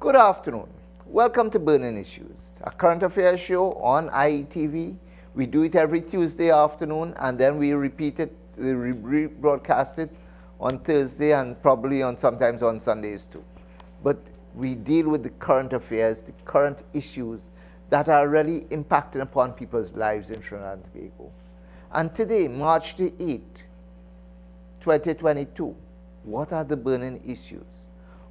Good afternoon. Welcome to Burning Issues, a current affairs show on IETV. We do it every Tuesday afternoon, and then we repeat it, we rebroadcast it on Thursday and probably sometimes on Sundays too. But we deal with the current affairs, the current issues that are really impacting upon people's lives in Trinidad and Tobago. And today, March the 8th, 2022, what are the burning issues?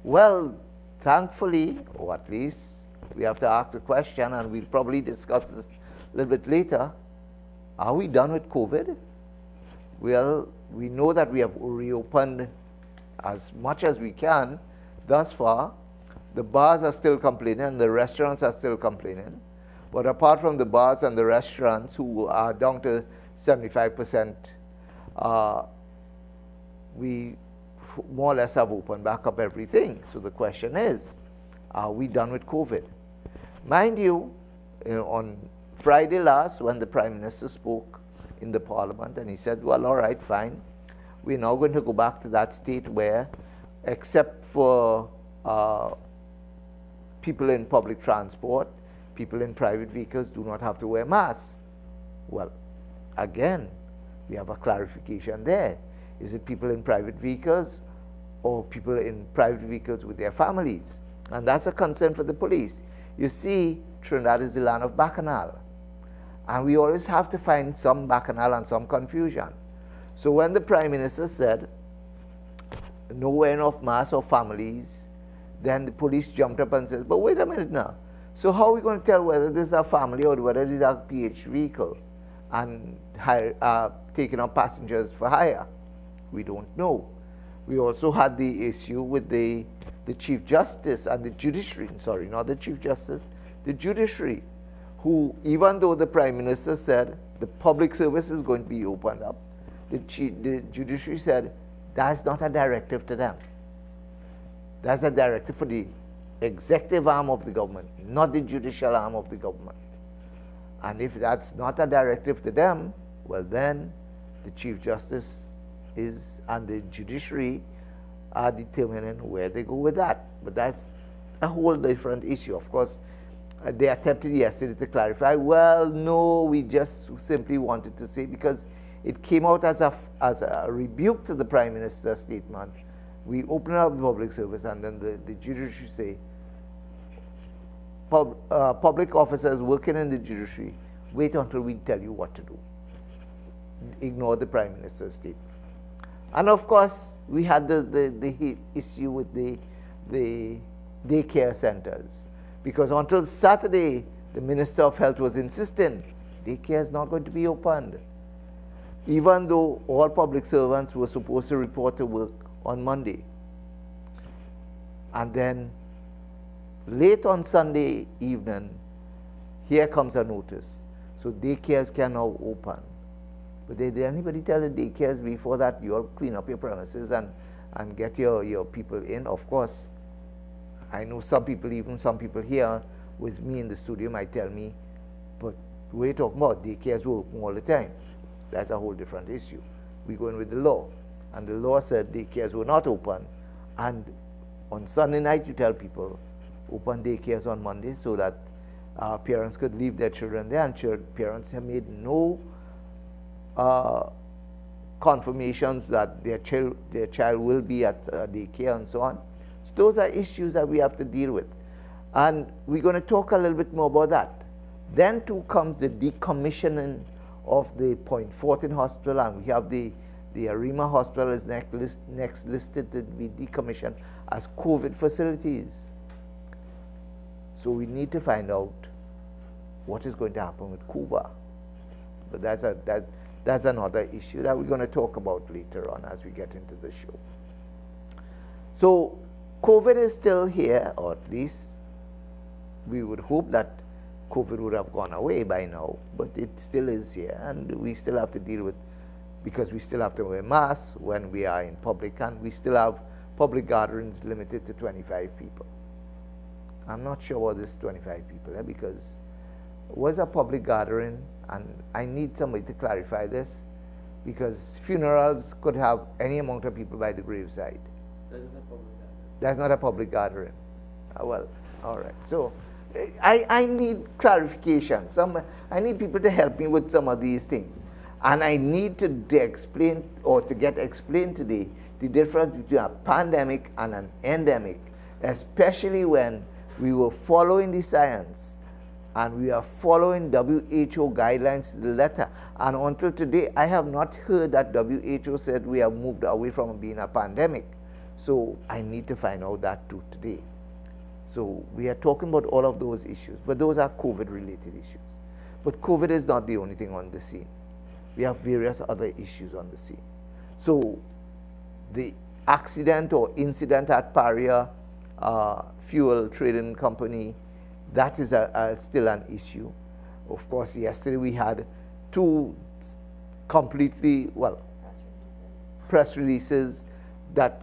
Well, thankfully, or at least we have to ask the question, and we'll probably discuss this a little bit later, are we done with COVID? Well, we know that we have reopened as much as we can thus far. The bars are still complaining and the restaurants are still complaining. But apart from the bars and the restaurants, who are down to 75%, we more or less have opened back up everything. So the question is, are we done with COVID? Mind you, on Friday last, when the Prime Minister spoke in the Parliament, and he said, well, all right, fine. We're now going to go back to that state where, except for people in public transport, people in private vehicles do not have to wear masks. Well, again, we have a clarification there. Is it people in private vehicles or people in private vehicles with their families? And that's a concern for the police. You see, Trinidad is the land of bacchanal. And we always have to find some bacchanal and some confusion. So when the Prime Minister said, no wearing of masks or families, then the police jumped up and said, but wait a minute now. So how are we going to tell whether this is a family or whether this is a PH vehicle and taking up passengers for hire? We don't know. We also had the issue with the Chief Justice and the judiciary, sorry, not the Chief Justice, the judiciary, who, even though the Prime Minister said the public service is going to be opened up, the judiciary said that's not a directive to them. That's a directive for the executive arm of the government, not the judicial arm of the government. And if that's not a directive to them, well then the Chief Justice and the judiciary are determining where they go with that. But that's a whole different issue. Of course, they attempted yesterday to clarify, well, no, we just simply wanted to say, because it came out as a rebuke to the Prime Minister's statement. We open up the public service, and then the judiciary say, public officers working in the judiciary, wait until we tell you what to do. Ignore the Prime Minister's statement. And of course, we had the issue with the daycare centers. Because until Saturday, the Minister of Health was insisting daycare is not going to be opened, even though all public servants were supposed to report to work on Monday. And then late on Sunday evening, here comes a notice. So daycares can now open. But did anybody tell the daycares before that you all clean up your premises and get your people in? Of course, I know some people, even some people here with me in the studio might tell me, but we're talking about daycares were open all the time. That's a whole different issue. We're going with the law. And the law said daycares were not open. And on Sunday night, you tell people, open daycares on Monday so that parents could leave their children there, and parents have made no confirmations that their child will be at daycare and so on. So those are issues that we have to deal with. And we're going to talk a little bit more about that. Then too comes the decommissioning of the Point Fortin Hospital, and we have the Arima Hospital is next listed to be decommissioned as COVID facilities. So we need to find out what is going to happen with CUVA. But that's another issue that we're going to talk about later on as we get into the show. So COVID is still here, or at least we would hope that COVID would have gone away by now, but it still is here, and we still have to deal with, because we still have to wear masks when we are in public, and we still have public gatherings limited to 25 people. I'm not sure about this 25 people, because what's a public gathering? And I need somebody to clarify this, because funerals could have any amount of people by the graveside. That is a public gathering. That's not a public gathering. Well, All right. So I need clarification. I need people to help me with some of these things. And I need to explain or to get explained today the difference between a pandemic and an endemic, especially when we were following the science and we are following WHO guidelines to the letter. And until today, I have not heard that WHO said we have moved away from being a pandemic. So I need to find out that too today. So we are talking about all of those issues, but those are COVID-related issues. But COVID is not the only thing on the scene. We have various other issues on the scene. So the accident or incident at Paria Fuel Trading Company, that is still an issue. Of course, yesterday we had two completely, well, press releases that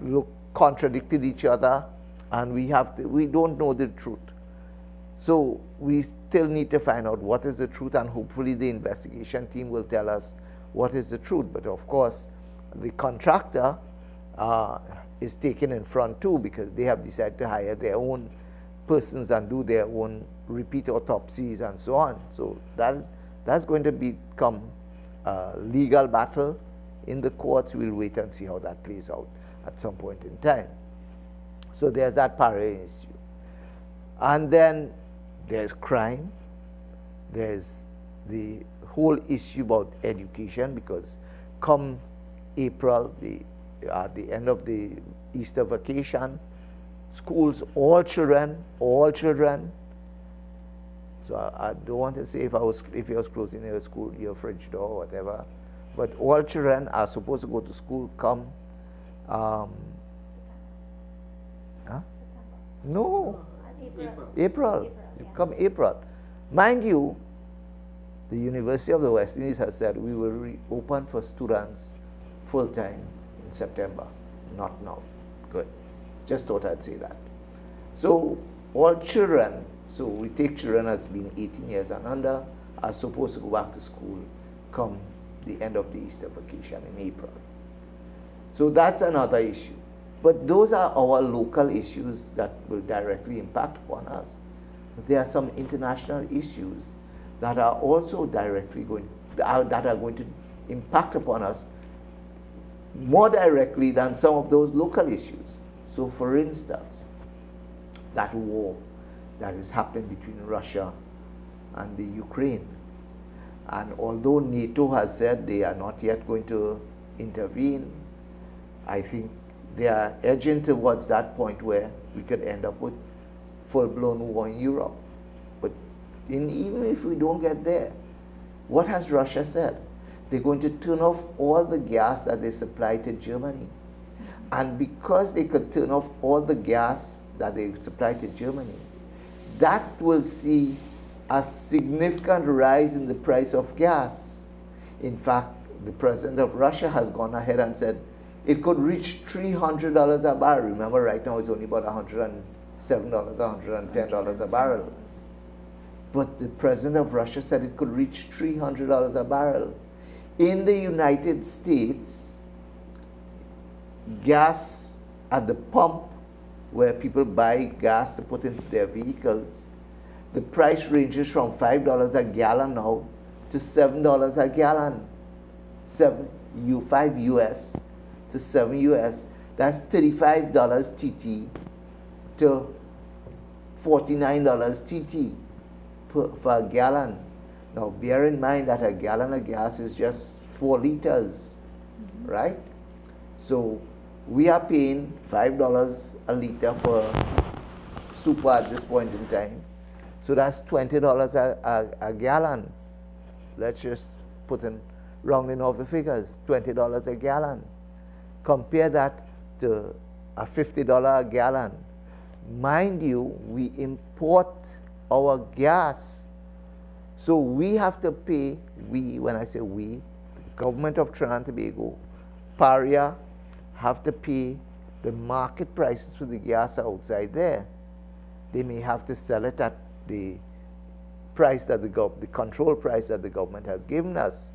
contradicted each other, and we don't know the truth. So we still need to find out what is the truth, and hopefully the investigation team will tell us what is the truth. But of course, the contractor is taken in front too, because they have decided to hire their own persons and do their own repeat autopsies and so on. So that's going to become a legal battle in the courts. We'll wait and see how that plays out at some point in time. So there's that Paria issue. And then there's crime. There's the whole issue about education, because come April, at the end of the Easter vacation, schools, all children. So I don't want to say if you was closing your school, your fridge door or whatever, but all children are supposed to go to school come no. April. Come April. Mind you, the University of the West Indies has said we will reopen for students full-time in September. Not now. Good. Just thought I'd say that. So all children, so we take children as being 18 years and under, are supposed to go back to school come the end of the Easter vacation in April. So that's another issue. But those are our local issues that will directly impact upon us. But there are some international issues that are also directly going to impact upon us more directly than some of those local issues. So for instance, that war that is happening between Russia and the Ukraine. And although NATO has said they are not yet going to intervene, I think they are edging towards that point where we could end up with full-blown war in Europe. But even if we don't get there, what has Russia said? They're going to turn off all the gas that they supply to Germany. And because they could turn off all the gas that they supply to Germany, that will see a significant rise in the price of gas. In fact, the president of Russia has gone ahead and said it could reach $300 a barrel. Remember, right now it's only about $107, $110 a barrel. But the president of Russia said it could reach $300 a barrel. In the United States, gas at the pump, where people buy gas to put into their vehicles, the price ranges from $5 a gallon now to $7 a gallon. 5 US to 7 US. That's $35 TT to $49 TT for a gallon. Now bear in mind that a gallon of gas is just 4 liters, right? So we are paying $5 a liter for super at this point in time. So that's $20 a gallon. Let's just put in rounding off the figures, $20 a gallon. Compare that to a $50 a gallon. Mind you, we import our gas. So we have to pay, when I say we, the government of Trinidad and Tobago, Paria, have to pay the market prices for the gas outside there. They may have to sell it at the price that the control price that the government has given us.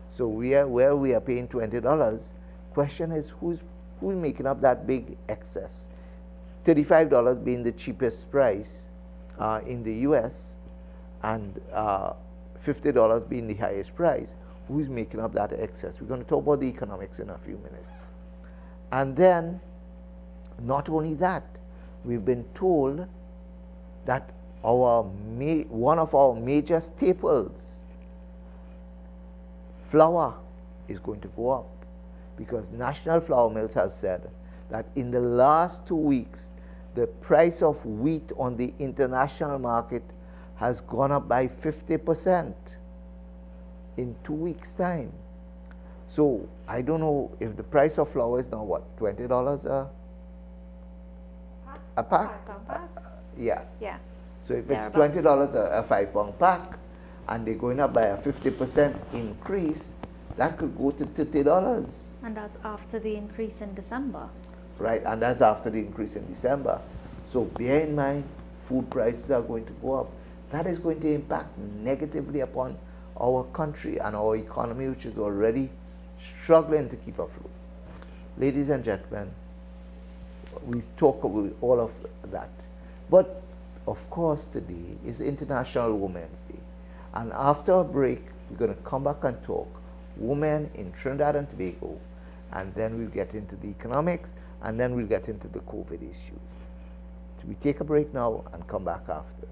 So where we are paying $20, question is who's making up that big excess? $35 being the cheapest price in the US, and $50 being the highest price, who's making up that excess? We're going to talk about the economics in a few minutes. And then, not only that, we've been told that one of our major staples, flour, is going to go up, because National Flour Mills have said that in the last 2 weeks, the price of wheat on the international market has gone up by 50% in 2 weeks' time. So I don't know if the price of flour is now what, $20 a pack? £5 pack? Yeah. Yeah. So if it's Thereabouts. $20 a 5-pound pack, and they're going up by a 50% increase, that could go to $30. And that's after the increase in December. Right, and that's after the increase in December. So bear in mind, food prices are going to go up. That is going to impact negatively upon our country and our economy, which is already struggling to keep afloat. Ladies and gentlemen, we talk about all of that. But of course, today is International Women's Day. And after a break, we're going to come back and talk women in Trinidad and Tobago, and then we'll get into the economics, and then we'll get into the COVID issues. So we take a break now and come back after.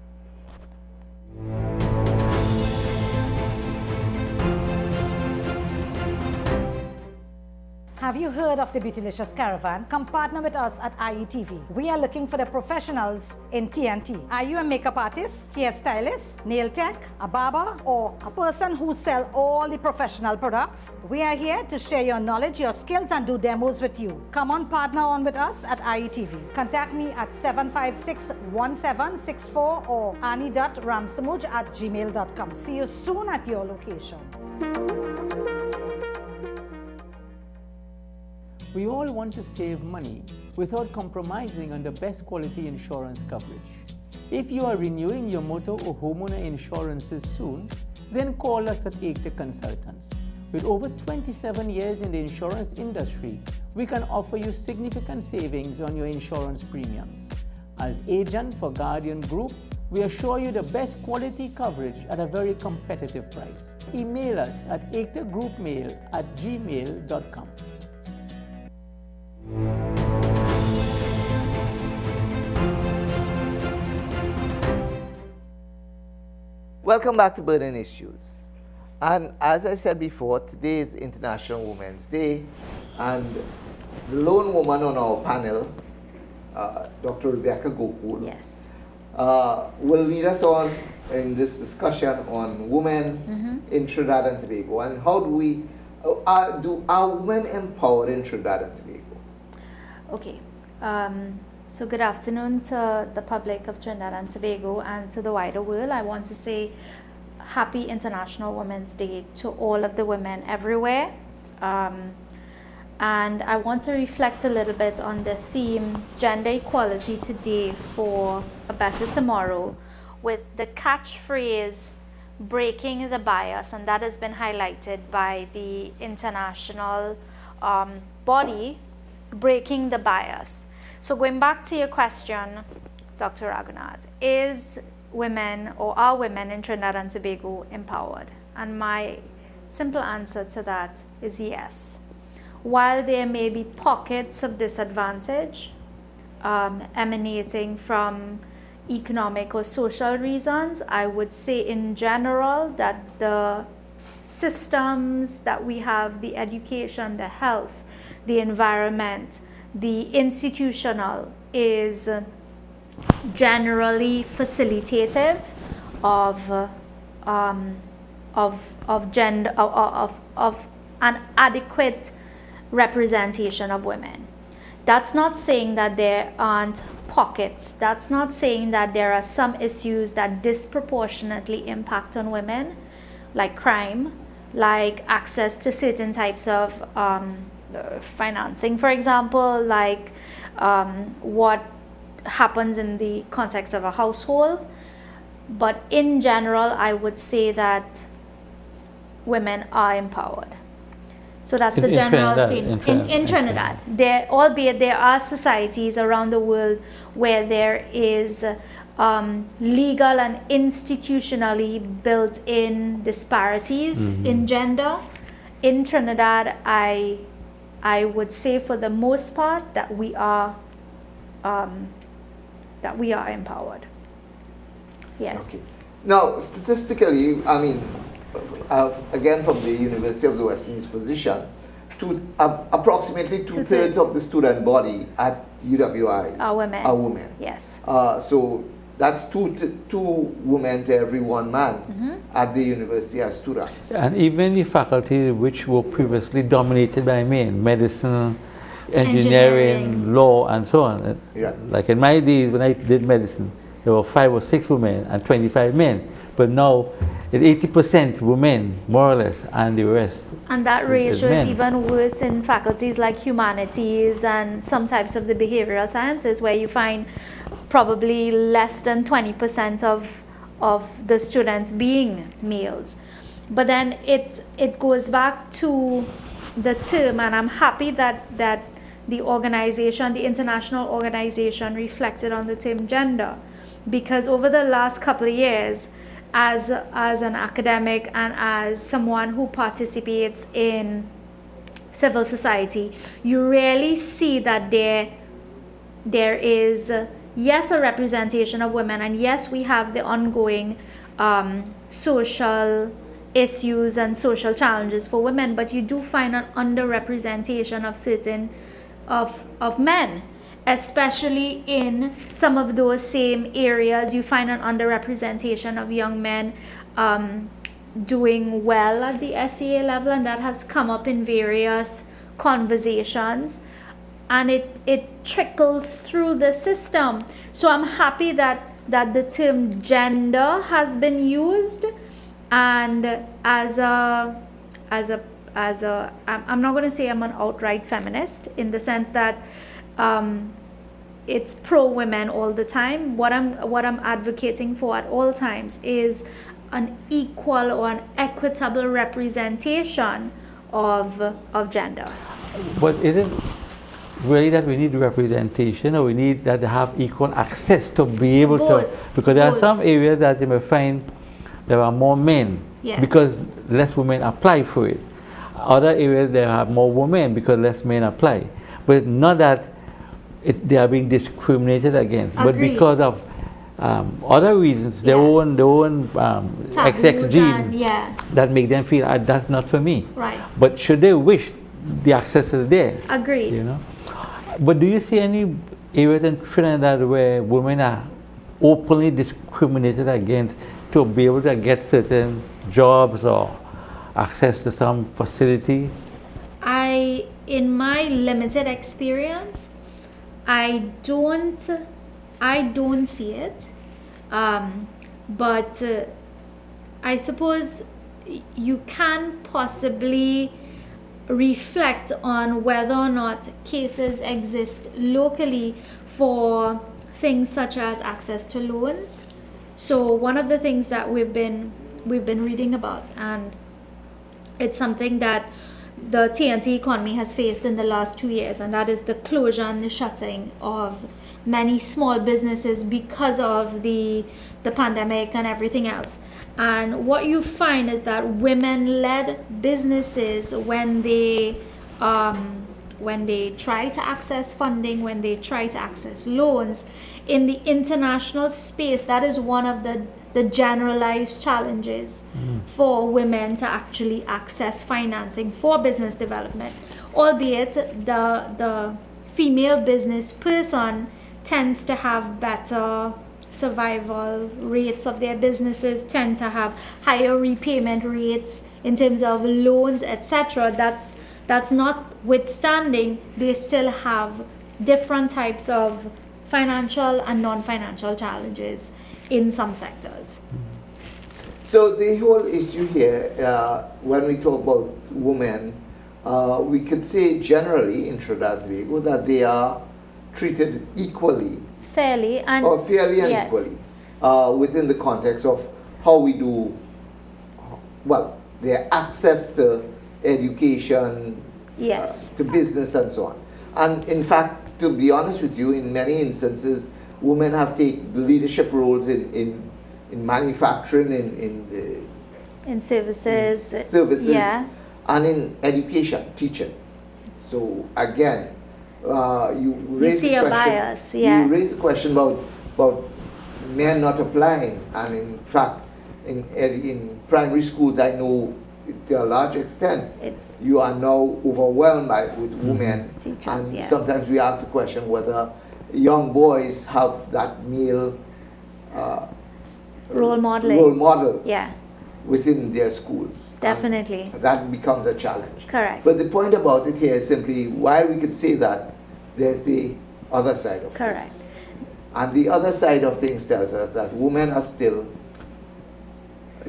Have you heard of the Beautylicious Caravan? Come partner with us at IETV. We are looking for the professionals in TNT. Are you a makeup artist, hairstylist, nail tech, a barber, or a person who sells all the professional products? We are here to share your knowledge, your skills, and do demos with you. Come on, partner on with us at IETV. Contact me at 756-1764 or annie.ramsamuj@gmail.com. See you soon at your location. We all want to save money without compromising on the best quality insurance coverage. If you are renewing your motor or homeowner insurances soon, then call us at Ekta Consultants. With over 27 years in the insurance industry, we can offer you significant savings on your insurance premiums. As agent for Guardian Group, we assure you the best quality coverage at a very competitive price. Email us at ektagroupmail@gmail.com. Welcome back to Burning Issues. And as I said before, today is International Women's Day, and the lone woman on our panel, Dr. Rebecca Gokul, Yes. will lead us on in this discussion on women in Trinidad and Tobago, and how do we, are women empowered in Trinidad and Tobago? Okay. So good afternoon to the public of Trinidad and Tobago and to the wider world. I want to say Happy International Women's Day to all of the women everywhere. And I want to reflect a little bit on the theme gender equality today for a better tomorrow, with the catchphrase breaking the bias, and that has been highlighted by the international body, breaking the bias. So going back to your question, Dr. Raghunath, is women or are women in Trinidad and Tobago empowered? And my simple answer to that is yes. While there may be pockets of disadvantage emanating from economic or social reasons, I would say in general that the systems that we have, the education, the health, the environment, the institutional, is generally facilitative of gender, of an adequate representation of women. That's not saying that there aren't pockets. That's not saying that there are some issues that disproportionately impact on women, like crime, like access to certain types of financing, for example, like what happens in the context of a household. But in general, I would say that women are empowered. So that's the general statement. In Trinidad, albeit there are societies around the world where there is legal and institutionally built in disparities in gender. In Trinidad, I would say for the most part that we are empowered. Yes. Okay. Now, statistically, I mean, again from the University of the West Indies position, approximately two-thirds of the student body at UWI are women. Are women. Yes. So that's two women to every one man at the university as students. And even the faculty which were previously dominated by men, medicine, engineering, law, and so on. Yeah. Like in my days when I did medicine, there were 5 or 6 women and 25 men. But now it's 80% women, more or less, and the rest. And that ratio men. is even worse in faculties like humanities and some types of the behavioral sciences, where you find probably less than 20% of the students being males. But then it goes back to the term, and I'm happy that the organization, the international organization, reflected on the term gender, because over the last couple of years, as an academic and as someone who participates in civil society, you really see that there is, yes, a representation of women, and yes, we have the ongoing social issues and social challenges for women, but you do find an underrepresentation of certain of men, especially in some of those same areas. You find an underrepresentation of young men doing well at the SEA level, and that has come up in various conversations, and it trickles through the system. So I'm happy that the term gender has been used, and as a I'm not going to say I'm an outright feminist in the sense that it's pro women all the time. What I'm advocating for at all times is an equal or an equitable representation of gender. But is it really that we need representation, or we need that they have equal access to be able to? Because there are some areas that you may find there are more men because less women apply for it. Other areas there are more women because less men apply. But not that they are being discriminated against, but because of other reasons, their own XX gene that make them feel that's not for me. Right. But should they wish, the access is there. Agreed. You know. But do you see any areas in Trinidad where women are openly discriminated against to be able to get certain jobs or access to some facility? In my limited experience, I don't see it, but I suppose you can possibly reflect on whether or not cases exist locally for things such as access to loans. So one of the things that we've been reading about, and it's something that the TNT economy has faced in the last 2 years, and that is the closure and the shutting of many small businesses because of the pandemic and everything else. And what you find is that women-led businesses, when they try to access funding, when they try to access loans in the international space, that is one of the generalized challenges for women to actually access financing for business development, albeit the female business person tends to have better survival rates of their businesses, tend to have higher repayment rates in terms of loans, etc. That's notwithstanding, they still have different types of financial and non-financial challenges in some sectors. So the whole issue here, when we talk about women, we could say generally in Trinidad and Tobago that they are treated equally. Fairly and equally within the context of how we do, well, their access to education, to business and so on. And in fact, to be honest with you, in many instances, women have taken leadership roles in manufacturing, In services. services, Yeah. and in education, teaching. So again, you raise see the a question. bias, yeah. You raise the question about men not applying, and in fact, in primary schools, I know to a large extent, It's you are now overwhelmed with women, Teachers, and yeah. sometimes we ask the question whether young boys have that male role modeling. role models Yeah. within their schools. And Definitely. that becomes a challenge. Correct. But the point about it here is simply, while we could say that, there's the other side of Correct. things. And the other side of things tells us that women are still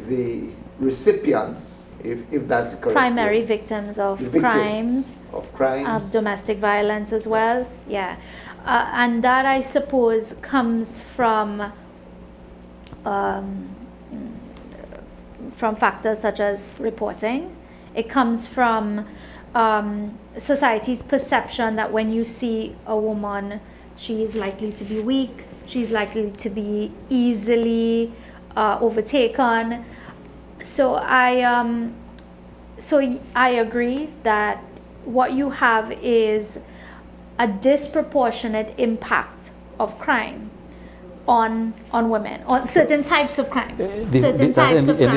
the recipients, if that's the correct Primary word, victims of the victims crimes, of crimes. of domestic violence as well. Yeah. And that, I suppose, comes from factors such as reporting. It comes from society's perception that when you see a woman, she is likely to be weak, she's likely to be easily overtaken. So I agree that what you have is a disproportionate impact of crime on women, on certain types of crime, certain types of crime. In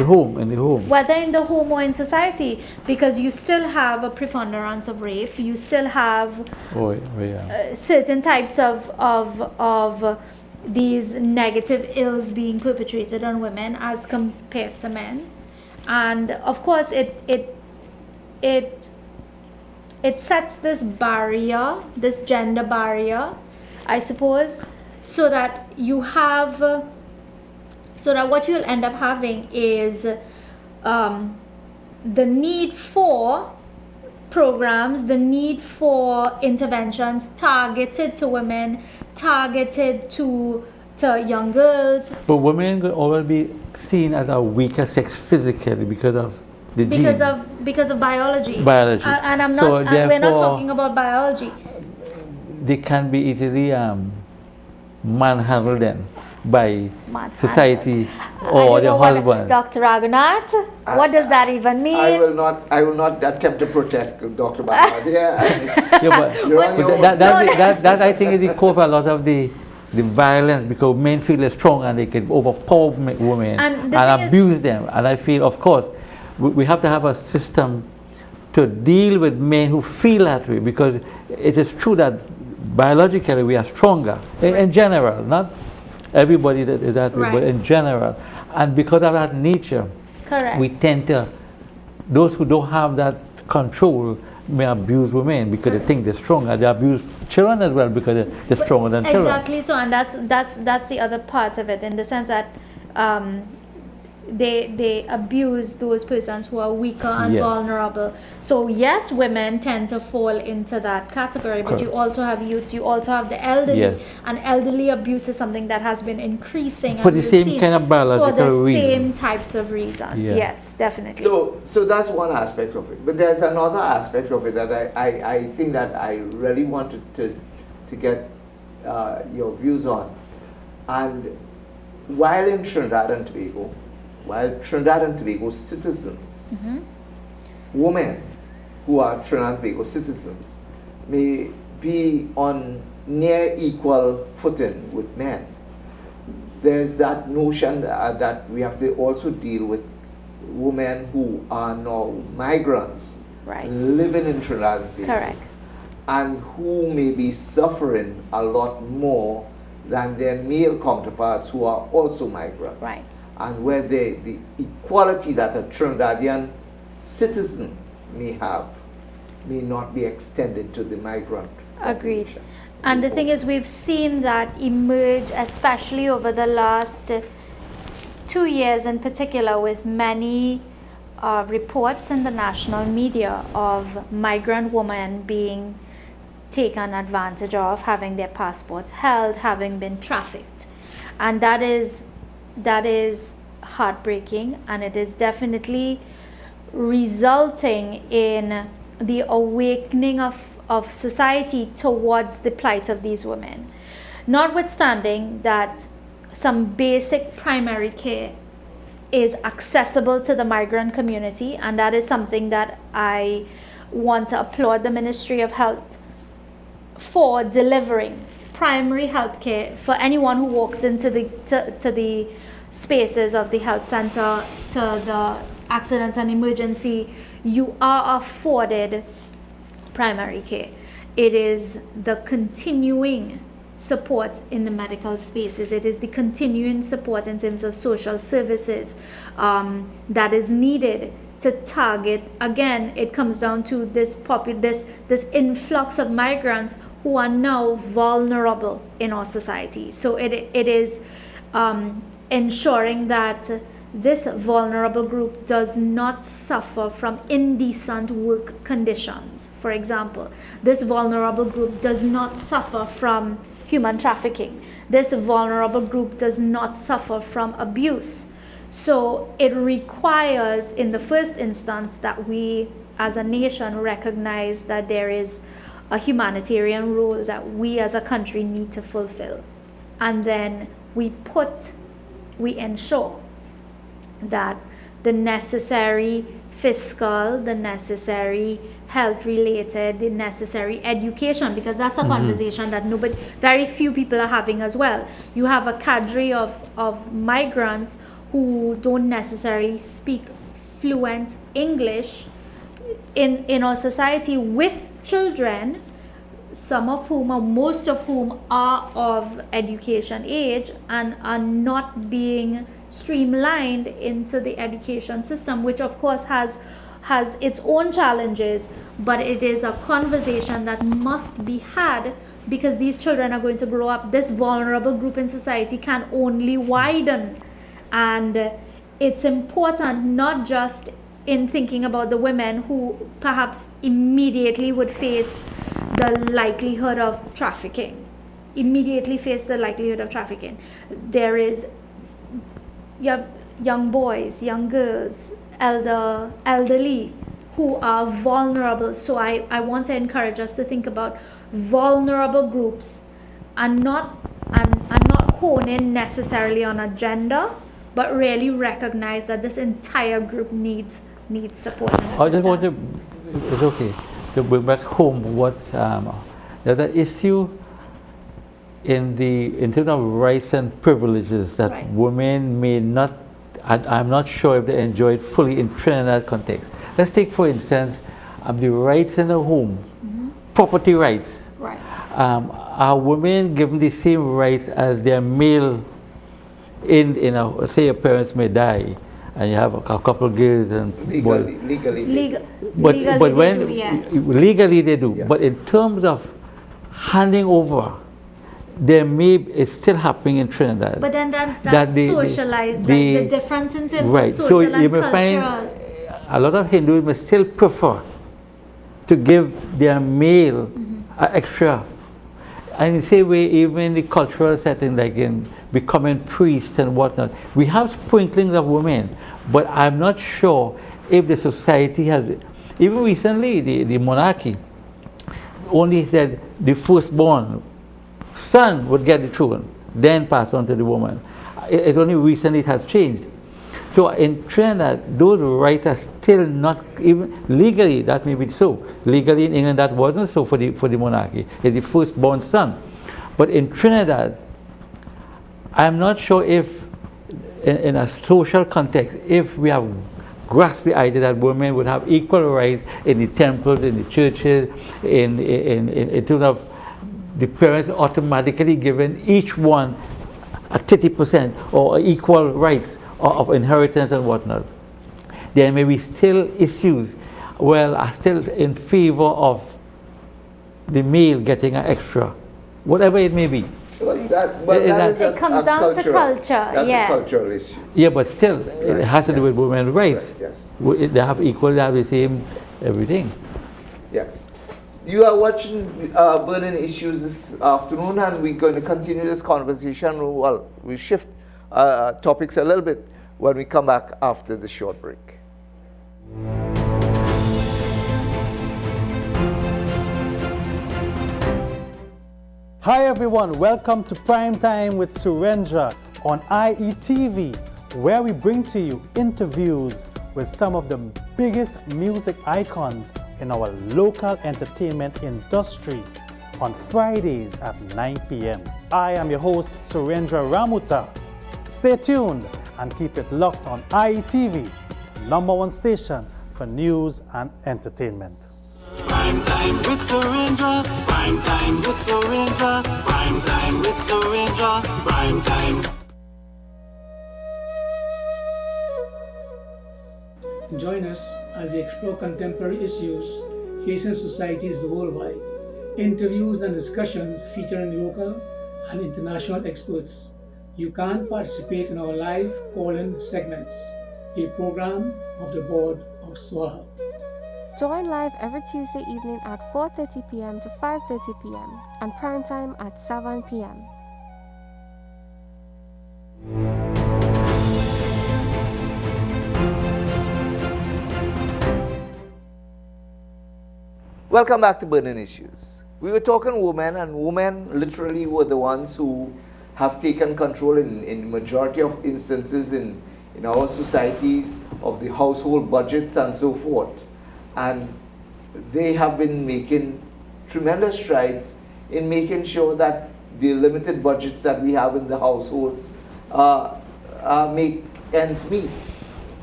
the home. Whether in the home or in society, because you still have a preponderance of rape, you still have certain types of these negative ills being perpetrated on women as compared to men. And of course it sets this barrier, this gender barrier, I suppose, so that what you'll end up having is the need for programs, the need for interventions targeted to women, targeted to young girls. But women could always be seen as a weaker sex physically because of the because gene. because of biology. Biology. And I'm not. So and we're not therefore, talking about biology. They can be easily manhandled then by Manhandled. society I or don't their know what- husband. Dr. Raghunath, what does that even mean? I will not attempt to protect Dr. Bhatt. Yeah, but, You're on your own. that I think is the core of a lot of the violence, because men feel they're strong and they can overpower women And and the thing is- abuse them. And I feel, of course, we have to have a system to deal with men who feel that way, because it is true that biologically we are stronger in general, not everybody that is that way, Right. but in general. And because of that nature, Correct. we tend to, those who don't have that control may abuse women because they think they're stronger. They abuse children as well because they're stronger than children. Exactly so, and that's the other part of it, in the sense that they abuse those persons who are weaker and Yeah. vulnerable. So yes, women tend to fall into that category, but you Correct. also have youths, you also have the elderly, Yes. and elderly abuse is something that has been increasing For the and we've same seen kind of biological for the reason. same types of reasons. Yeah. Yes, definitely. So that's one aspect of it. But there's another aspect of it that I think that I really wanted to get your views on. And while in Trinidad and Tobago, citizens, women who are Trinidad and Tobago citizens may be on near equal footing with men, there's that notion that we have to also deal with women who are now migrants Right. living in Trinidad and Tobago, Correct. and who may be suffering a lot more than their male counterparts who are also migrants. Right. And where the equality that a Trinidadian citizen may have may not be extended to the migrant. Agreed. population. And the thing is, we've seen that emerge, especially over the last 2 years in particular, with many reports in the national media of migrant women being taken advantage of, having their passports held, having been trafficked. And that is heartbreaking, and it is definitely resulting in the awakening of society towards the plight of these women. notwithstanding that some basic primary care is accessible to the migrant community, and that is something that I want to applaud the Ministry of Health for delivering primary health care for anyone who walks into the spaces of the health center, to the accident and emergency. You are afforded primary care. It is the continuing support in the medical spaces. It is the continuing support in terms of social services that is needed to target. Again, it comes down to this influx of migrants who are now vulnerable in our society. So it is ensuring that this vulnerable group does not suffer from indecent work conditions. For example, this vulnerable group does not suffer from human trafficking. This vulnerable group does not suffer from abuse. So it requires, in the first instance, that we as a nation recognize that there is a humanitarian role that we as a country need to fulfill. And then we ensure that the necessary fiscal, the necessary health related, the necessary education, because that's a conversation that very few people are having as well. You have a cadre of migrants who don't necessarily speak fluent English in our society, with children, some of whom, or most of whom, are of education age and are not being streamlined into the education system, which of course has its own challenges, but it is a conversation that must be had, because these children are going to grow up. This vulnerable group in society can only widen, and it's important not just in thinking about the women who perhaps immediately would face the likelihood of trafficking. You have young boys, young girls, elderly who are vulnerable. So I want to encourage us to think about vulnerable groups and not hone in necessarily on a gender, but really recognize that this entire group needs support and assistance. I just want to, it's okay, to bring back home what there's an issue in terms of rights and privileges that Right. women may not, I'm not sure if they enjoy it fully in Trinidad context. Let's take, for instance, the rights in the home, property rights. Right. Are women given the same rights as their male say your parents may die and you have a couple of girls and Legally. but when they do, yeah. legally they do, Yes. but in terms of handing over, it's still happening in Trinidad. But then that's the- socialized, the- like the difference in terms right. of social So and you may find cultural. a lot of Hindus may still prefer to give their male extra. And in the same way, even in the cultural setting, like in becoming priests and whatnot, we have sprinklings of women, but I'm not sure if the society has, even recently, the monarchy only said the firstborn son would get the throne, then pass on to the woman. It's only recently it has changed. So in Trinidad, those rights are still not, even legally, that may be so. Legally in England, that wasn't so for the monarchy. It's the firstborn son. But in Trinidad, I'm not sure if, in a social context, if we have grasped the idea that women would have equal rights in the temples, in the churches, in terms of the parents automatically given each one a 30% or equal rights of inheritance and whatnot. There may be still issues are still in favor of the male getting an extra, whatever it may be. Well, that is It comes down to culture, That's yeah. a cultural issue. Yeah, but still, it has to do with women's rights. Right, yes. They have equal, they have the same everything. Yes. You are watching Burning Issues this afternoon, and we're going to continue this conversation. Well, we shift topics a little bit when we come back after the short break. Hi everyone, welcome to Prime Time with Surendra on IETV, where we bring to you interviews with some of the biggest music icons in our local entertainment industry on Fridays at 9 p.m. I am your host, Surendra Ramuta. Stay tuned and keep it locked on IETV, #1 station for news and entertainment. Prime time with Surendra. Prime time with Surendra. Prime time with Surendra. Prime time. Join us as we explore contemporary issues facing societies worldwide. Interviews and discussions featuring local and international experts. You can participate in our live call-in segments, a program of the board of SWAHA. Join live every Tuesday evening at 4:30 p.m. to 5:30 p.m. and prime time at 7 p.m. Welcome back to Burning Issues. We were talking women, and women literally were the ones who have taken control in majority of instances in our societies of the household budgets and so forth. And they have been making tremendous strides in making sure that the limited budgets that we have in the households make ends meet.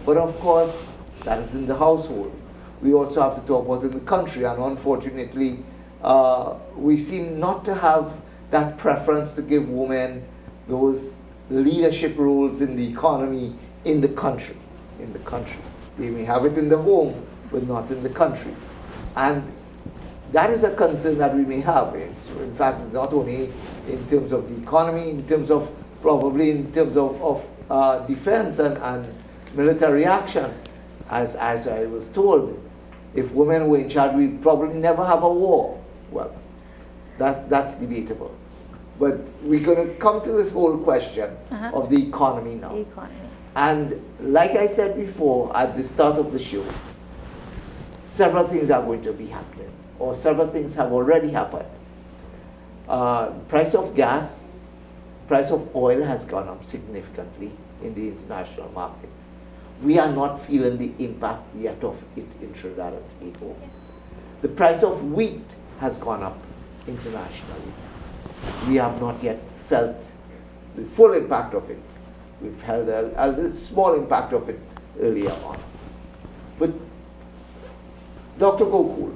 But of course, that is in the household. We also have to talk about in the country, and unfortunately, we seem not to have that preference to give women those leadership roles in the economy in the country. They may have it in the home, but not in the country. And that is a concern that we may have. In fact, not only in terms of the economy, in terms of defense and military action. As I was told, if women were in charge, we'd probably never have a war. Well, that's debatable. But we're going to come to this whole question of the economy now. The economy. And like I said before at the start of the show, several things are going to be happening, or several things have already happened. Price of gas, price of oil has gone up significantly in the international market. We are not feeling the impact yet of it in Trinidad and Tobago. The price of wheat has gone up internationally. We have not yet felt the full impact of it. We've held a small impact of it earlier on. But Dr. Gokul,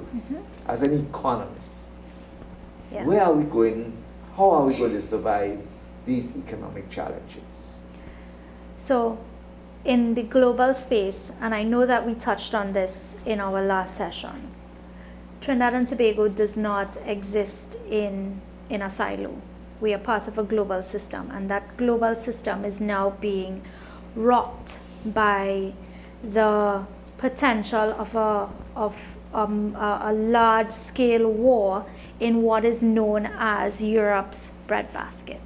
as an economist, where are we going? How are we going to survive these economic challenges? So, in the global space, and I know that we touched on this in our last session, Trinidad and Tobago does not exist in a silo. We are part of a global system, and that global system is now being rocked by the potential of a large-scale war in what is known as Europe's breadbasket.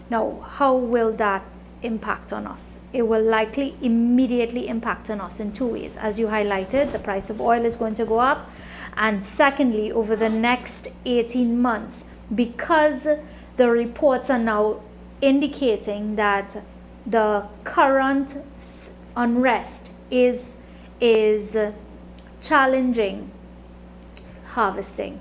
Now, how will that impact on us? It will likely immediately impact on us in two ways. As you highlighted, the price of oil is going to go up, and secondly, over the next 18 months, because the reports are now indicating that the current unrest is challenging harvesting.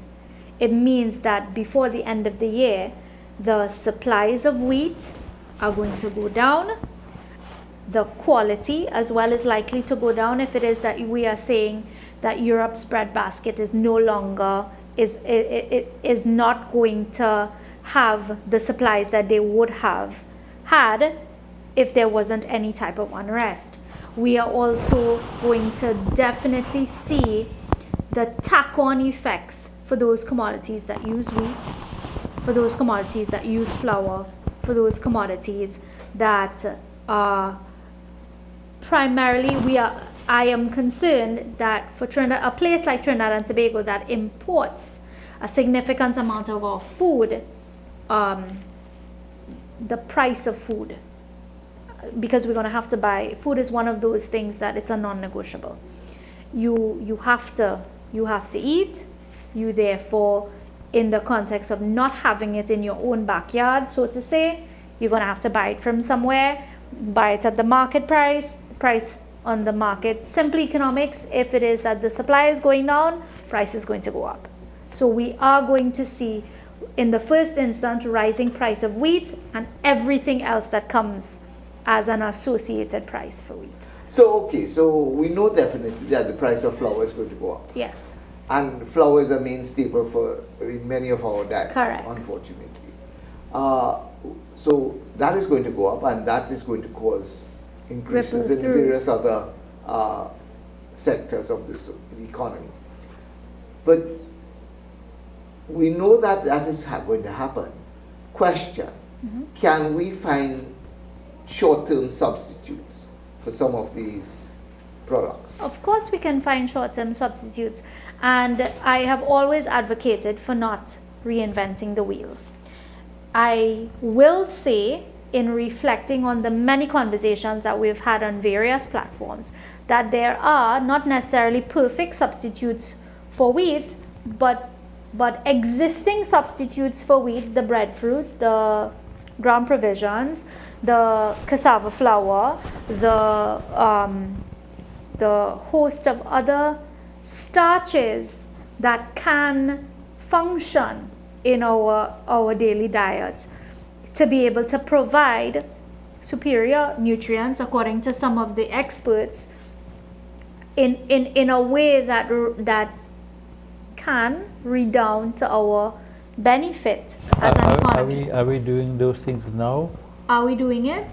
It means that before the end of the year, the supplies of wheat are going to go down. The quality as well is likely to go down if it is that we are saying that Europe's breadbasket is no longer, is not going to have the supplies that they would have had if there wasn't any type of unrest. We are also going to definitely see the tack-on effects for those commodities that use wheat, for those commodities that use flour, for those commodities that are primarily, I am concerned that for Trinidad, a place like Trinidad and Tobago that imports a significant amount of our food, the price of food, because we're going to have to buy food, is one of those things that it's a non-negotiable. You have to eat. You therefore in the context of not having it in your own backyard, so to say. You're going to have to buy it from somewhere, buy it at the market price on the market. Simple economics, if it is that the supply is going down, price is going to go up. So we are going to see, in the first instance, rising price of wheat and everything else that comes as an associated price for wheat. So, okay, so we know definitely that the price of flour is going to go up. Yes. And flour is a main staple for in many of our diets, Correct. unfortunately. So that is going to go up, and that is going to cause increases in various other sectors of the economy. But we know that that is going to happen. Question, can we find short-term substitutes for some of these products? Of course we can find short-term substitutes, and I have always advocated for not reinventing the wheel. I will say, in reflecting on the many conversations that we've had on various platforms, that there are not necessarily perfect substitutes for wheat, but existing substitutes for wheat, the breadfruit, the ground provisions, the cassava flour, the host of other starches that can function in our daily diet to be able to provide superior nutrients, according to some of the experts, in a way that can redound to our benefit as an economy. Are we doing those things now? Are we doing it?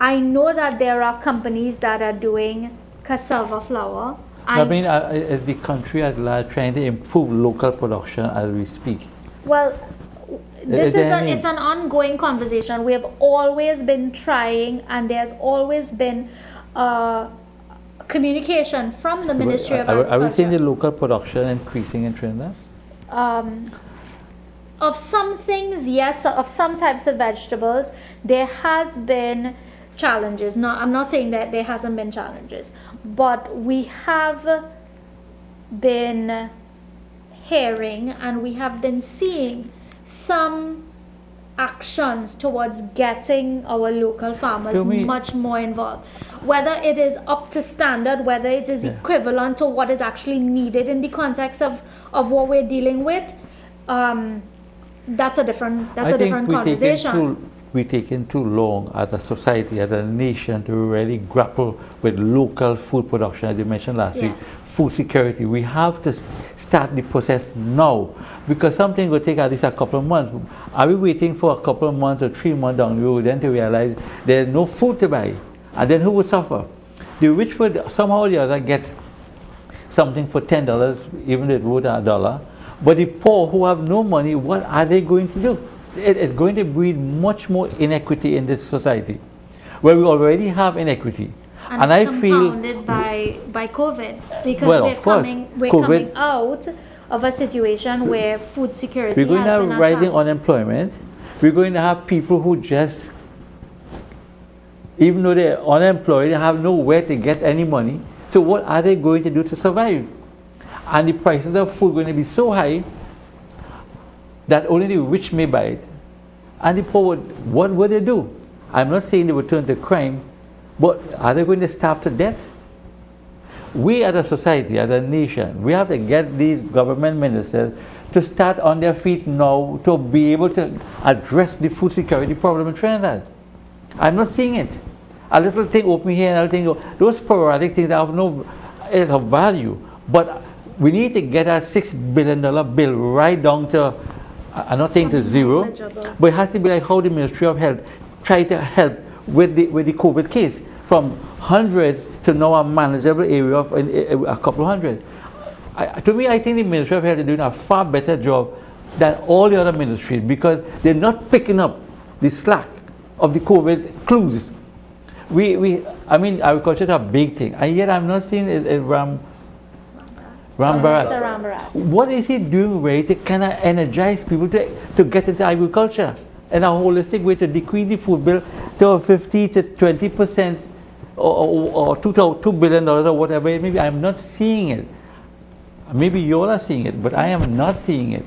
I know that there are companies that are doing cassava flour. I mean, is the country at large trying to improve local production as we speak? Well, it's an ongoing conversation. We have always been trying, and there's always been communication from the Ministry of Agriculture. Are we seeing the local production increasing in Trinidad? Of some things, yes. Of some types of vegetables, there has been challenges. No, I'm not saying that there hasn't been challenges, but we have been hearing and we have been seeing some actions towards getting our local farmers much more involved. Whether it is up to standard, whether it is equivalent to what is actually needed in the context of what we're dealing with, that's a different conversation. We're taking too long as a society, as a nation, to really grapple with local food production, as you mentioned last week, food security. We have to start the process now, because something will take at least a couple of months. Are we waiting for a couple of months or 3 months down the road then to realize there's no food to buy? And then who would suffer? The rich would somehow or the other get something for $10, even if it was $1. But the poor who have no money, what are they going to do? It's going to breed much more inequity in this society, where we already have inequity. And I feel compounded by COVID, because we're coming out of a situation where food security we're going to have rising unemployment. We're going to have people who just, even though they're unemployed, they have nowhere to get any money. So what are they going to do to survive? And the prices of food are going to be so high that only the rich may buy it. And the poor, what would they do? I'm not saying they would turn to crime, but are they going to starve to death? We as a society, as a nation, we have to get these government ministers to start on their feet now to be able to address the food security problem in Trinidad. I'm not seeing it. A little thing open here and a little thing, those sporadic things have no value. But we need to get a $6 billion bill right down to, I'm not saying to zero, but it has to be like how the Ministry of Health try to help with the COVID case, from hundreds to now a manageable area of a couple of hundred. To me, I think the Ministry of Health is doing a far better job than all the other ministries, because they're not picking up the slack of the COVID clues. I mean, agriculture is a big thing, and yet I'm not seeing Ram Bharat. What is he doing really to kind of energize people to get into agriculture in a holistic way, to decrease the food bill to 50 to 20% or $2 billion or whatever it may be? I'm not seeing it. Maybe you all are seeing it, but I am not seeing it.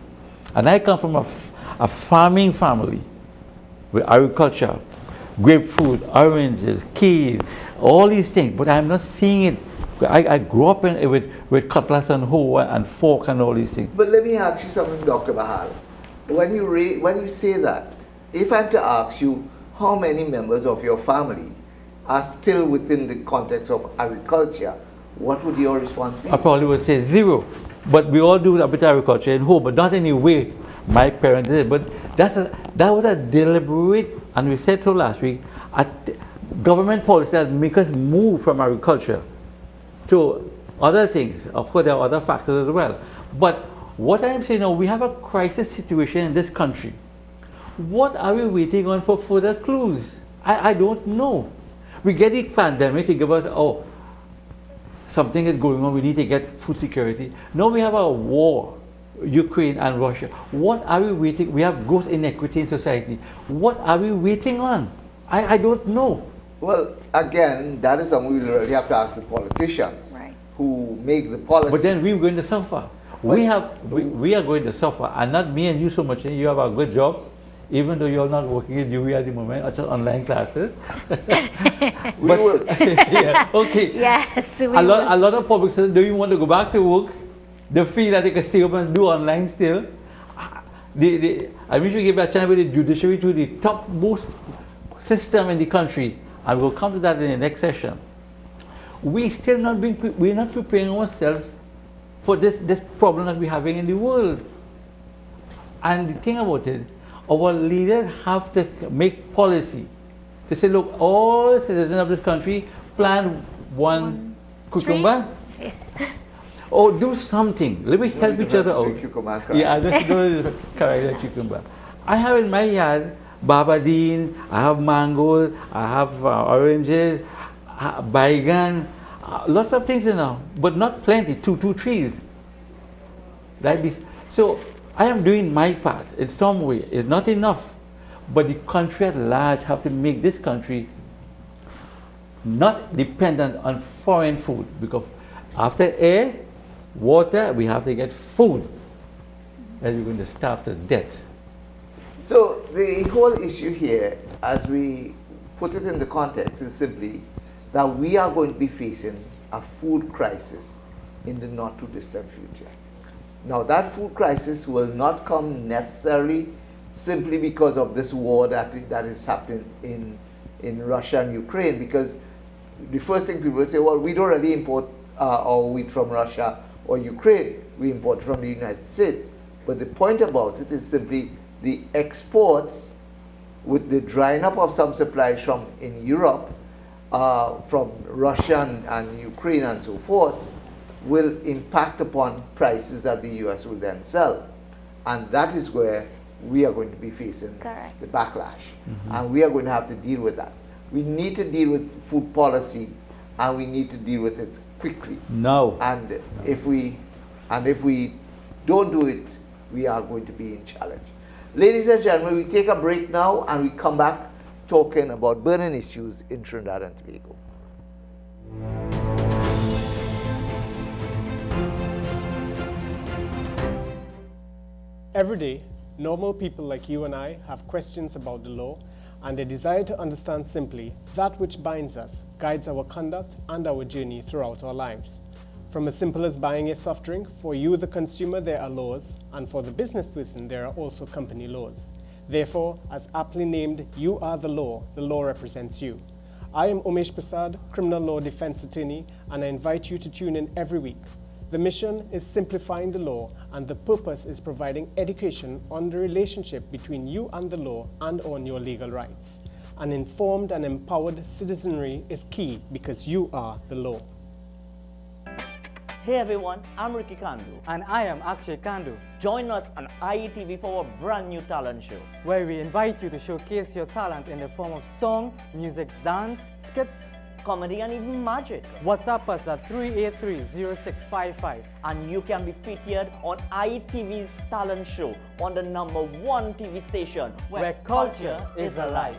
And I come from a farming family with agriculture, grapefruit, oranges, keys, all these things, but I'm not seeing it. I grew up with cutlass and hoe and fork and all these things. But let me ask you something, Dr. Bahal. When you say that, if I'm to ask you how many members of your family are still within the context of agriculture, what would your response be? I probably would say 0. But we all do a bit of agriculture in home, but not in the way my parents did. But that was a deliberate, and we said so last week, a government policy that make us move from agriculture to other things. Of course, there are other factors as well. But what I'm saying now, we have a crisis situation in this country. What are we waiting on for further clues? I don't know. We get the pandemic to give us, oh, something is going on, we need to get food security. Now we have a war, Ukraine and Russia. What are we waiting? We have growth inequity in society. What are we waiting on? I don't know. Well, again, that is something we really have to ask the politicians who make the policy. But then we're going to suffer. We are going to suffer, and not me and you so much. You have a good job, even though you're not working in UWI at the moment, it's online classes. We will. Yeah, okay. Yes, we a lot of public sector don't even want to go back to work. They feel that they can stay up and do online still. I wish we give a chance with the judiciary to the topmost system in the country, and we'll come to that in the next session. We're not preparing ourselves for this problem that we're having in the world. And the thing about it, our leaders have to make policy to say, look, all citizens of this country plant one cucumber. Or do something. Let me help each other out. Yeah, let's do correct cucumber. I have in my yard barbadine, I have mangoes, I have oranges, baigan, lots of things, but not plenty, two trees. So I am doing my part in some way. It's not enough, but the country at large have to make this country not dependent on foreign food, because after air, water, we have to get food, and we're going to starve to death. So the whole issue here, as we put it in the context, is simply that we are going to be facing a food crisis in the not too distant future. Now that food crisis will not come necessarily simply because of this war that is happening in Russia and Ukraine, because the first thing people will say, well, we don't really import our wheat from Russia or Ukraine, we import from the United States. But the point about it is simply the exports, with the drying up of some supplies from in Europe, from Russia and Ukraine and so forth, will impact upon prices that the US will then sell. And that is where we are going to be facing the backlash. And we are going to have to deal with that. We need to deal with food policy, and we need to deal with it quickly. No. And if we don't do it, we are going to be in challenge. Ladies and gentlemen, we take a break now, and we come back talking about burning issues in Trinidad and Tobago. Every day, normal people like you and I have questions about the law, and a desire to understand simply that which binds us, guides our conduct and our journey throughout our lives. From as simple as buying a soft drink, for you the consumer there are laws, and for the business person there are also company laws. Therefore, as aptly named, you are the law represents you. I am Umesh Prasad, criminal law defense attorney, and I invite you to tune in every week. The mission is simplifying the law, and the purpose is providing education on the relationship between you and the law and on your legal rights. An informed and empowered citizenry is key because you are the law. Hey everyone, I'm Ricky Kandu. And I am Akshay Kandu. Join us on IETV for a brand new talent show, where we invite you to showcase your talent in the form of song, music, dance, skits, comedy, and even magic. WhatsApp us at 383-0655. And you can be featured on IETV's talent show on the #1 TV station, where culture is alive.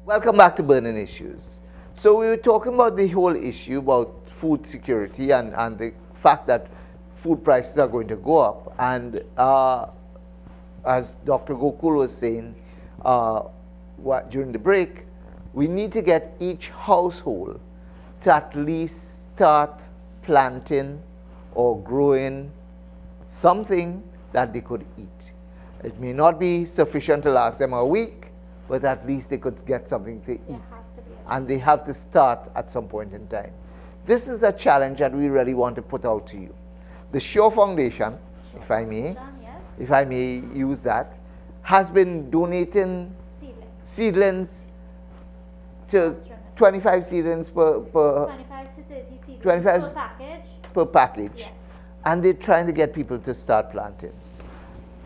Welcome back to Burning Issues. So we were talking about the whole issue about food security and the fact that food prices are going to go up. And as Dr. Gokul was saying during the break, we need to get each household to at least start planting or growing something that they could eat. It may not be sufficient to last them a week, but at least they could get something to eat. And they have to start at some point in time. This is a challenge that we really want to put out to you. The Shaw Foundation, if I may use that, has been donating seedlings to 25 seedlings per 25 to 30 seedlings 25 per package. Per package. Yes. And they're trying to get people to start planting.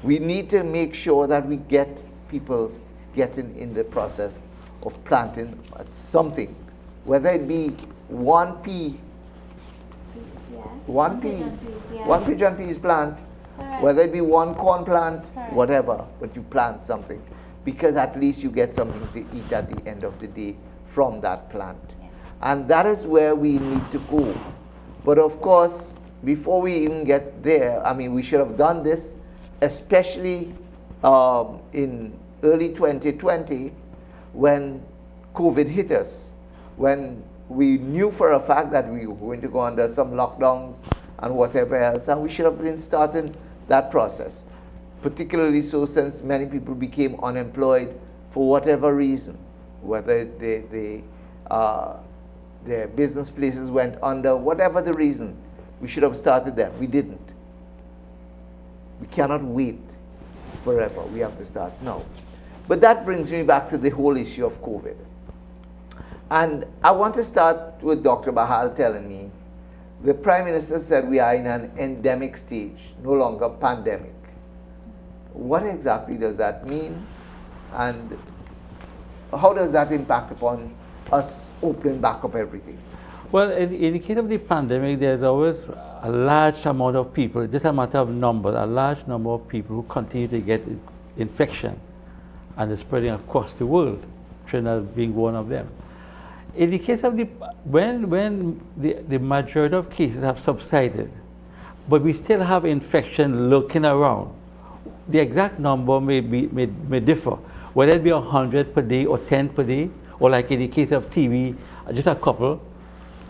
We need to make sure that we get people getting in the process of planting something, whether it be one pigeon peas plant, Correct. whether it be one corn plant, Correct. whatever, but you plant something, because at least you get something to eat at the end of the day from that plant. Yeah. And that is where we need to go. But of course, before we even get there, I mean, we should have done this, especially in early 2020, when COVID hit us, when we knew for a fact that we were going to go under some lockdowns and whatever else, and we should have been starting that process. Particularly so since many people became unemployed for whatever reason, whether their business places went under, whatever the reason, we should have started then. We didn't. We cannot wait forever. We have to start now. But that brings me back to the whole issue of COVID. And I want to start with Dr. Bahal telling me, the Prime Minister said we are in an endemic stage, no longer pandemic. What exactly does that mean? And how does that impact upon us opening back up everything? Well, in the case of the pandemic, there's always a large amount of people, just a matter of number, a large number of people who continue to get infection and it's spreading across the world, China being one of them. In the case of when the majority of cases have subsided, but we still have infection lurking around, the exact number may differ, whether it be 100 per day or 10 per day, or like in the case of TB, just a couple,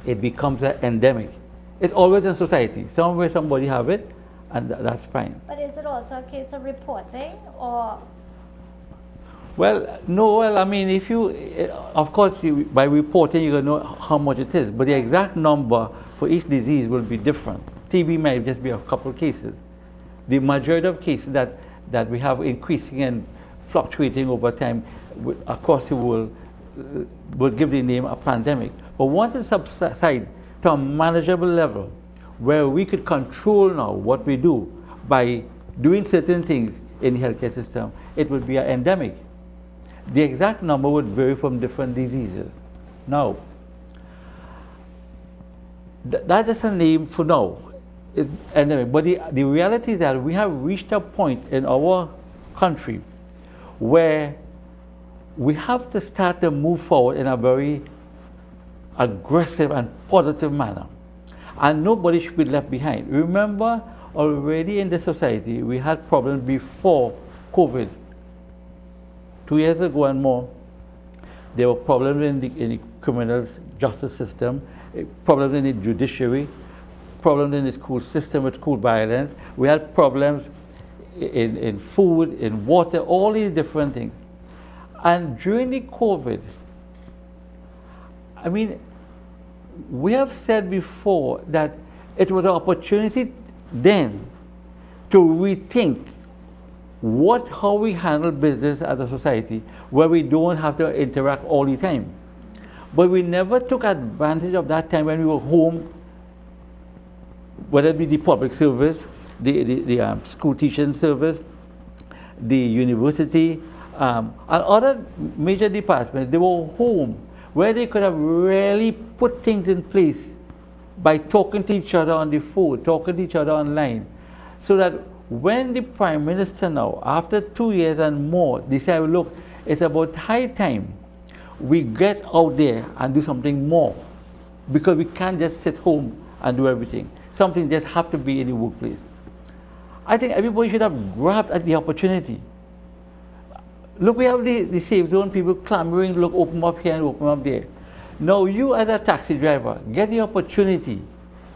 it becomes an endemic. It's always in society. Somewhere somebody have it, and that's fine. But is it also a case of reporting, or? Well, no, well, I mean, if you, of course, by reporting, you're going to know how much it is, but the exact number for each disease will be different. TB might just be a couple of cases. The majority of cases that we have increasing and fluctuating over time across the world would give the name a pandemic. But once it subsides to a manageable level, where we could control now what we do by doing certain things in the healthcare system, it would be an endemic. The exact number would vary from different diseases. Now, that is a name for now. Endemic. But the reality is that we have reached a point in our country where we have to start to move forward in a very aggressive and positive manner. And nobody should be left behind. Remember, already in the society, we had problems before COVID. 2 years ago and more, there were problems in the criminal justice system, problems in the judiciary, problems in the school system with school violence. We had problems in food, in water, all these different things. And during the COVID, I mean, we have said before that it was an opportunity then to rethink how we handle business as a society, where we don't have to interact all the time. But we never took advantage of that time when we were home, whether it be the public service, the school teaching service, the university, and other major departments. They were home, where they could have really put things in place by talking to each other on the phone, talking to each other online, so that when the Prime Minister now, after 2 years and more, decided, look, it's about high time we get out there and do something more, because we can't just sit home and do everything. Something just have to be in the workplace. I think everybody should have grabbed at the opportunity. Look, we have the safe zone, people clamoring, look, open up here and open up there. Now you as a taxi driver, get the opportunity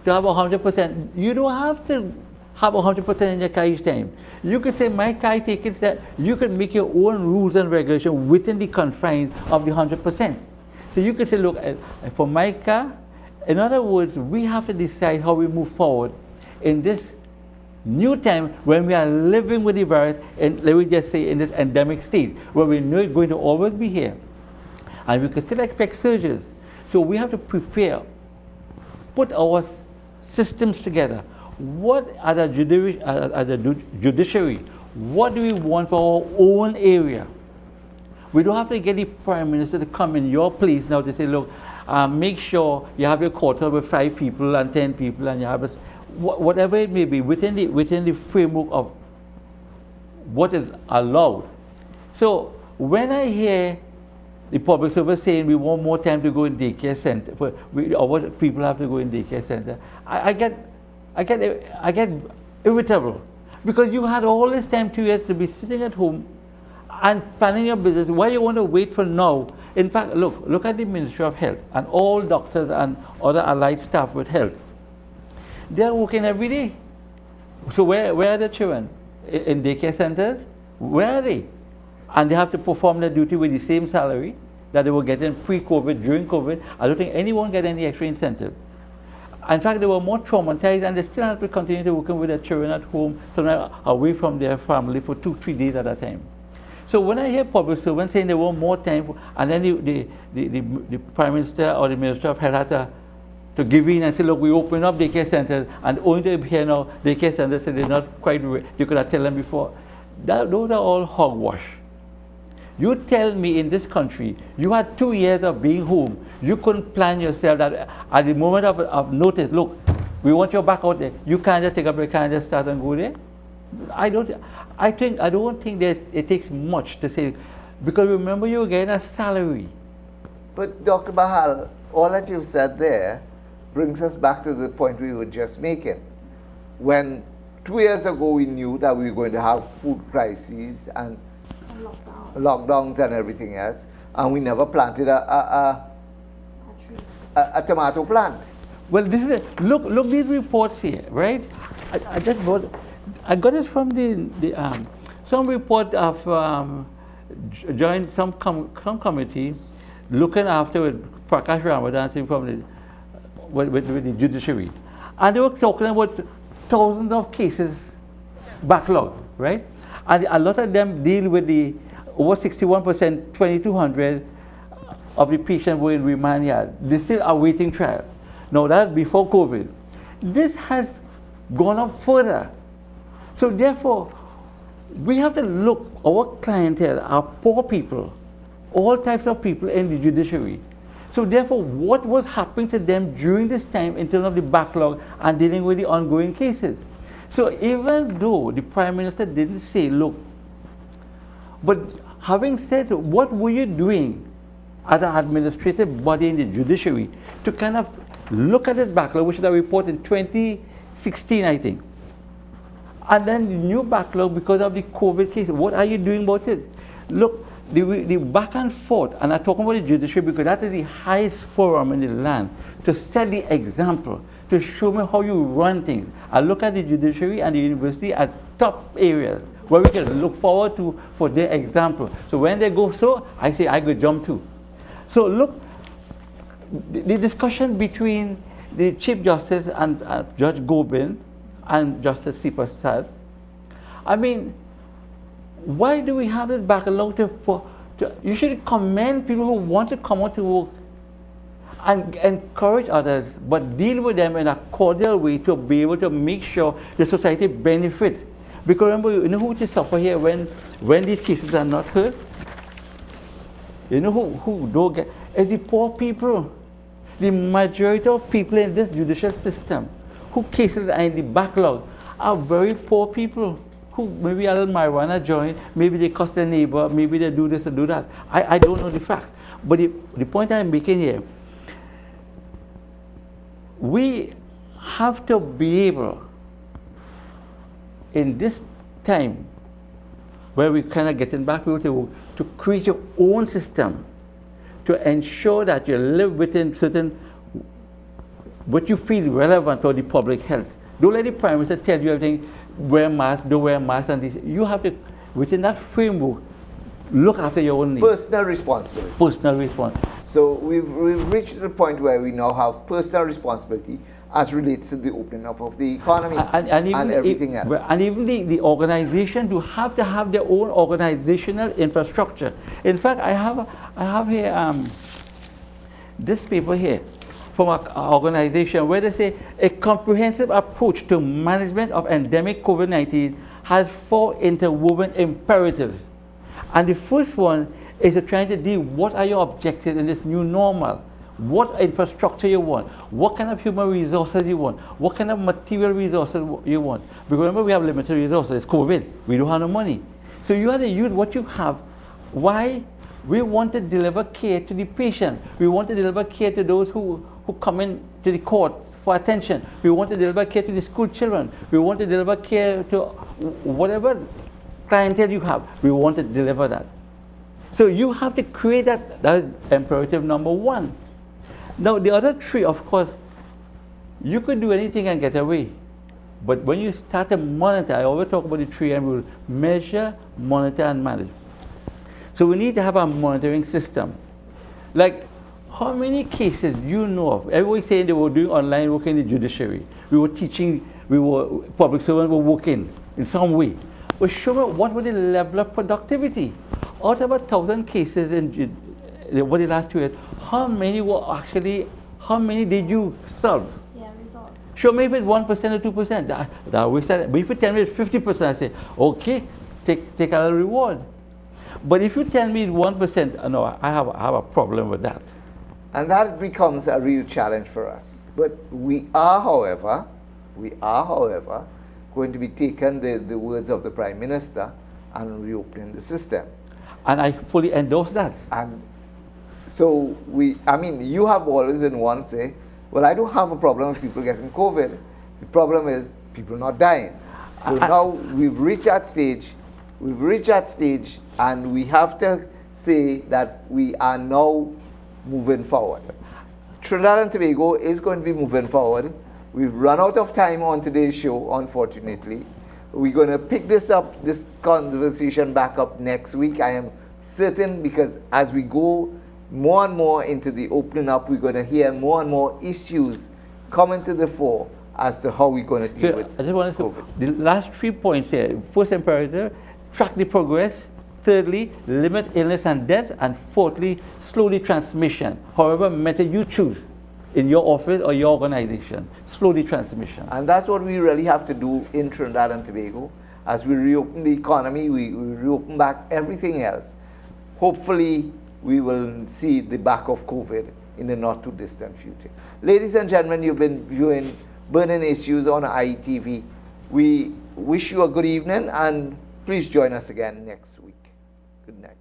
to have 100%. You don't have to have 100% in your car each time. You could say, my car tickets, that you can make your own rules and regulations within the confines of the 100%. So you could say, look, for my car, in other words, we have to decide how we move forward in this new time when we are living with the virus, and let me just say in this endemic state, where we know it's going to always be here. And we can still expect surges. So we have to prepare, put our systems together. What as a judiciary, what do we want for our own area? We don't have to get the Prime Minister to come in your place now to say, look, make sure you have your quota with 5 people and 10 people, and you have whatever it may be within the framework of what is allowed. So when I hear the public service saying we want more time to go in daycare center, or what people have to go in daycare center, I get irritable, because you had all this time, 2 years, to be sitting at home and planning your business. Why you want to wait for now? In fact, look at the Ministry of Health and all doctors and other allied staff with health. They are working every day. So where are the children? In daycare centers? Where are they? And they have to perform their duty with the same salary that they were getting pre-COVID, during COVID. I don't think anyone get any extra incentive. In fact, they were more traumatized, and they still have to continue to work with their children at home, sometimes away from their family for 2-3 days at a time. So when I hear public servants saying they want more time, and then the Prime Minister or the Minister of Health has to give in and say, look, we open up daycare centers, and only to hear now daycare centers say they're not quite ready. You could have told them before. Those are all hogwash. You tell me in this country, you had 2 years of being home. You couldn't plan yourself that at the moment of notice, look, we want you back out there. You can't just take up your car and just start and go there. I don't think that it takes much to say, because remember, you're getting a salary. But Dr. Bahal, all that you've said there brings us back to the point we were just making. When 2 years ago we knew that we were going to have food crises and lockdowns and everything else, and we never planted a tomato plant. Well, this is look these reports here, right? I got it from some report of joined some committee looking after with Prakash Ramadan from with the judiciary, and they were talking about thousands of cases backlog, right? And a lot of them deal with the over 61%, 2,200 of the patients were in remand yard. They still awaiting trial. Now that before COVID. This has gone up further. So therefore, we have to look, our clientele are poor people, all types of people in the judiciary. So therefore, what was happening to them during this time in terms of the backlog and dealing with the ongoing cases? So even though the Prime Minister didn't say, look, but having said so, what were you doing as an administrative body in the judiciary to kind of look at that backlog, which is a report in 2016, I think. And then the new backlog because of the COVID case. What are you doing about it? Look, the back and forth, and I'm talking about the judiciary because that is the highest forum in the land to set the example, to show me how you run things. I look at the judiciary and the university as top areas where we can look forward to for their example. So when they go so, I say I could jump too. So look, the discussion between the Chief Justice and Judge Gobin and Justice C. Prasad, I mean, why do we have this backlog you should commend people who want to come out to work and encourage others, but deal with them in a cordial way to be able to make sure the society benefits. Because remember, you know who will suffer here when these cases are not heard? You know who don't get? It's the poor people. The majority of people in this judicial system who cases are in the backlog are very poor people who maybe a little marijuana joint, maybe they cuss their neighbor, maybe they do this or do that. I don't know the facts. But the point I'm making here, we have to be able, in this time, where we kind of getting back to create your own system to ensure that you live within certain, what you feel relevant for the public health. Don't let the Prime Minister tell you everything, wear masks, don't wear masks, and this. You have to, within that framework, look after your own needs. Personal responsibility. Personal responsibility. So we've reached the point where we now have personal responsibility as relates to the opening up of the economy and everything else. And even the organization do have to have their own organizational infrastructure. In fact, I have here this paper here from an organization where they say a comprehensive approach to management of endemic COVID-19 has 4 interwoven imperatives. And the first one is trying to deal what are your objectives in this new normal. What infrastructure you want, what kind of human resources you want, what kind of material resources you want. Because remember, we have limited resources. It's COVID. We don't have no money. So you have to use what you have. Why? We want to deliver care to the patient. We want to deliver care to those who come in to the court for attention. We want to deliver care to the school children. We want to deliver care to whatever clientele you have. We want to deliver that. So you have to create that. That is imperative number 1. Now, the other 3, of course, you could do anything and get away. But when you start to monitor, I always talk about the 3M rule: measure, monitor, and manage. So we need to have a monitoring system. Like, how many cases do you know of? Everybody saying they were doing online work in the judiciary. We were teaching, public servants were working in some way. But show me what was the level of productivity. Out of 1,000 cases over the last 2 years, how many did you solve? Yeah, resolved. Show me if it's 1% or 2%. But if you tell me it's 50%, I say, okay, take a little reward. But if you tell me it's 1%, no, I have a problem with that. And that becomes a real challenge for us. But we are, however, going to be taking the words of the Prime Minister and reopening the system. And I fully endorse that. And so you have always been one to say, well, I don't have a problem with people getting COVID. The problem is people not dying. So now we've reached that stage, and we have to say that we are now moving forward. Trinidad and Tobago is going to be moving forward. We've run out of time on today's show, unfortunately. We're going to pick this conversation back up next week. I am certain, because as we go more and more into the opening up, we're going to hear more and more issues coming to the fore as to how we're going to deal with I just want to COVID. say, the last 3 points here. First imperative, track the progress. Thirdly, limit illness and death. And fourthly, slow the transmission. However method you choose in your office or your organization, slow the transmission. And that's what we really have to do in Trinidad and Tobago. As we reopen the economy, we reopen back everything else. Hopefully, we will see the back of COVID in the not too distant future. Ladies and gentlemen, you've been viewing Burning Issues on IETV. We wish you a good evening, and please join us again next week. Good night.